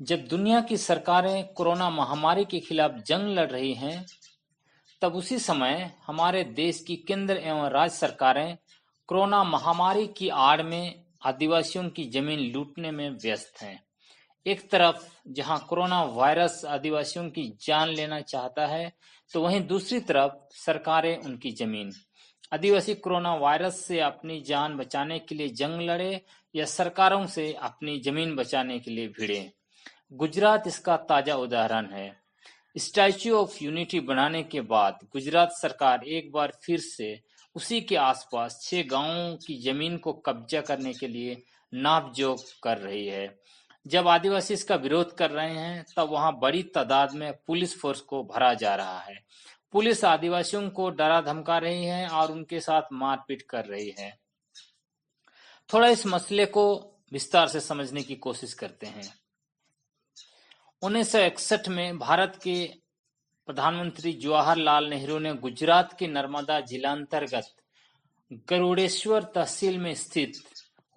जब दुनिया की सरकारें कोरोना महामारी के खिलाफ जंग लड़ रही हैं, तब उसी समय हमारे देश की केंद्र एवं राज्य सरकारें कोरोना महामारी की आड़ में आदिवासियों की जमीन लूटने में व्यस्त हैं। एक तरफ जहां कोरोना वायरस आदिवासियों की जान लेना चाहता है, तो वहीं दूसरी तरफ सरकारें उनकी जमीन। आदिवासी कोरोना वायरस से अपनी जान बचाने के लिए जंग लड़े या सरकारों से अपनी जमीन बचाने के लिए भिड़े। गुजरात इसका ताजा उदाहरण है। स्टैच्यू ऑफ यूनिटी बनाने के बाद गुजरात सरकार एक बार फिर से उसी के आसपास 6 गांवों की जमीन को कब्जा करने के लिए नापजोक कर रही है। जब आदिवासी इसका विरोध कर रहे हैं, तब वहां बड़ी तादाद में पुलिस फोर्स को भरा जा रहा है। पुलिस आदिवासियों को डरा धमका रही है और उनके साथ मारपीट कर रही है। थोड़ा इस मसले को विस्तार से समझने की कोशिश करते हैं। 1961 में भारत के प्रधानमंत्री जवाहरलाल नेहरू ने गुजरात के नर्मदा जिलांतर्गत गरुड़ेश्वर तहसील में स्थित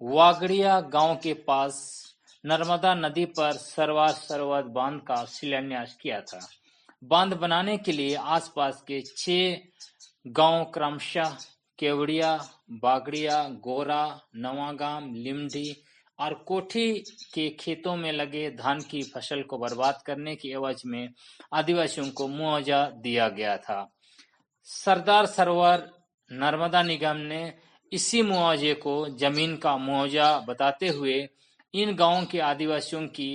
वागड़िया गांव के पास नर्मदा नदी पर सरदार सरोवर बांध का शिलान्यास किया था। बांध बनाने के लिए आसपास के 6 गांव क्रमशः केवड़िया, बागड़िया, गोरा, नवागाम, लिमडी और कोठी के खेतों में लगे धान की फसल को बर्बाद करने की एवज में आदिवासियों को मुआवजा दिया गया था। सरदार सरोवर नर्मदा निगम ने इसी मुआवजे को जमीन का मुआवजा बताते हुए इन गांवों के आदिवासियों की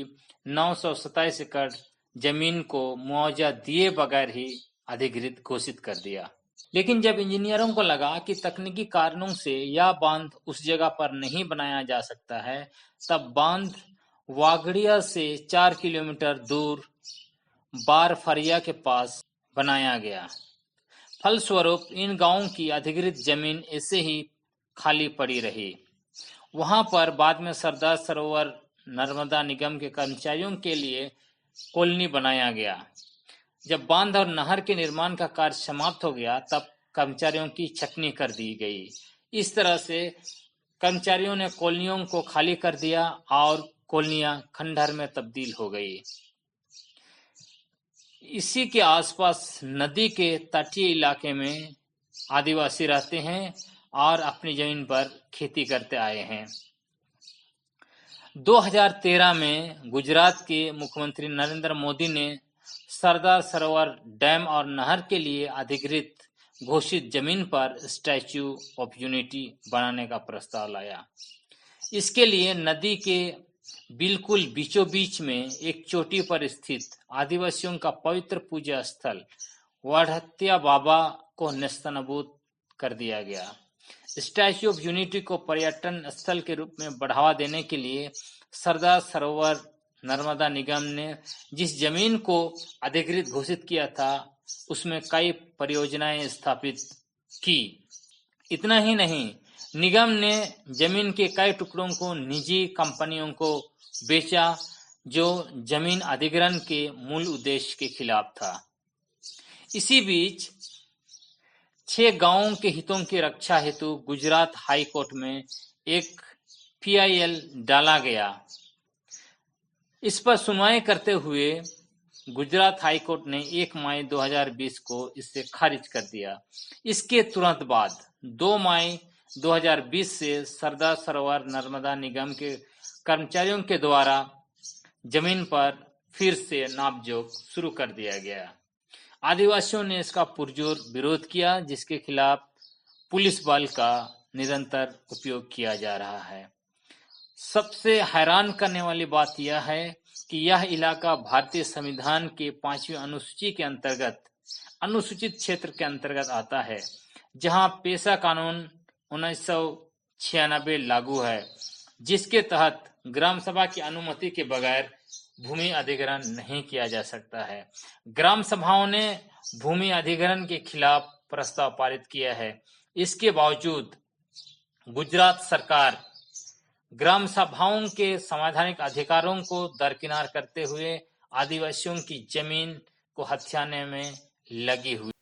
927 एकड़ जमीन को मुआवजा दिए बगैर ही अधिकृत घोषित कर दिया। लेकिन जब इंजीनियरों को लगा कि तकनीकी कारणों से यह बांध उस जगह पर नहीं बनाया जा सकता है, तब बांध वागड़िया से 4 किलोमीटर दूर बारफरिया के पास बनाया गया। फलस्वरूप इन गांवों की अधिकृत जमीन ऐसे ही खाली पड़ी रही। वहां पर बाद में सरदार सरोवर नर्मदा निगम के कर्मचारियों के लिए कॉलोनी बनाया गया। जब बांध और नहर के निर्माण का कार्य समाप्त हो गया, तब कर्मचारियों की छटनी कर दी गई। इस तरह से कर्मचारियों ने कॉलोनियों को खाली कर दिया और कॉलोनियां खंडहर में तब्दील हो गई। इसी के आसपास नदी के तटीय इलाके में आदिवासी रहते हैं और अपनी जमीन पर खेती करते आए हैं। 2013 में गुजरात के मुख्यमंत्री नरेंद्र मोदी ने सरदार सरोवर डैम और नहर के लिए अधिकृत घोषित जमीन पर स्टैच्यू ऑफ यूनिटी बनाने का प्रस्ताव लाया। इसके लिए नदी के बिल्कुल बीचों बीच में एक चोटी पर स्थित आदिवासियों का पवित्र पूजा स्थल वड़हत्या बाबा को नेस्तनाबूद कर दिया गया। स्टैच्यू ऑफ यूनिटी को पर्यटन स्थल के रूप में बढ़ावा देने के लिए सरदार सरोवर नर्मदा निगम ने जिस जमीन को अधिकृत घोषित किया था, उसमें कई परियोजनाएं स्थापित की। इतना ही नहीं, निगम ने जमीन के कई टुकड़ों को निजी कंपनियों को बेचा, जो जमीन अधिग्रहण के मूल उद्देश्य के खिलाफ था। इसी बीच 6 गांवों के हितों की रक्षा हेतु गुजरात हाई कोर्ट में एक PIL डाला गया। इस पर सुनवाई करते हुए गुजरात हाई कोर्ट ने 1 मई 2020 को इसे खारिज कर दिया। इसके तुरंत बाद 2 मई 2020 से सरदार सरोवर नर्मदा निगम के कर्मचारियों के द्वारा जमीन पर फिर से नापजोक शुरू कर दिया गया। आदिवासियों ने इसका पुरजोर विरोध किया, जिसके खिलाफ पुलिस बल का निरंतर उपयोग किया जा रहा है। सबसे हैरान करने वाली बात यह है कि यह इलाका भारतीय संविधान के 5वीं अनुसूची के अंतर्गत अनुसूचित क्षेत्र के अंतर्गत आता है, जहां पेशा कानून 1996 लागू है, जिसके तहत ग्राम सभा की अनुमति के बगैर भूमि अधिग्रहण नहीं किया जा सकता है। ग्राम सभाओं ने भूमि अधिग्रहण के खिलाफ प्रस्ताव पारित किया है। इसके बावजूद गुजरात सरकार ग्राम सभाओं के संवैधानिक अधिकारों को दरकिनार करते हुए आदिवासियों की जमीन को हथियाने में लगी हुई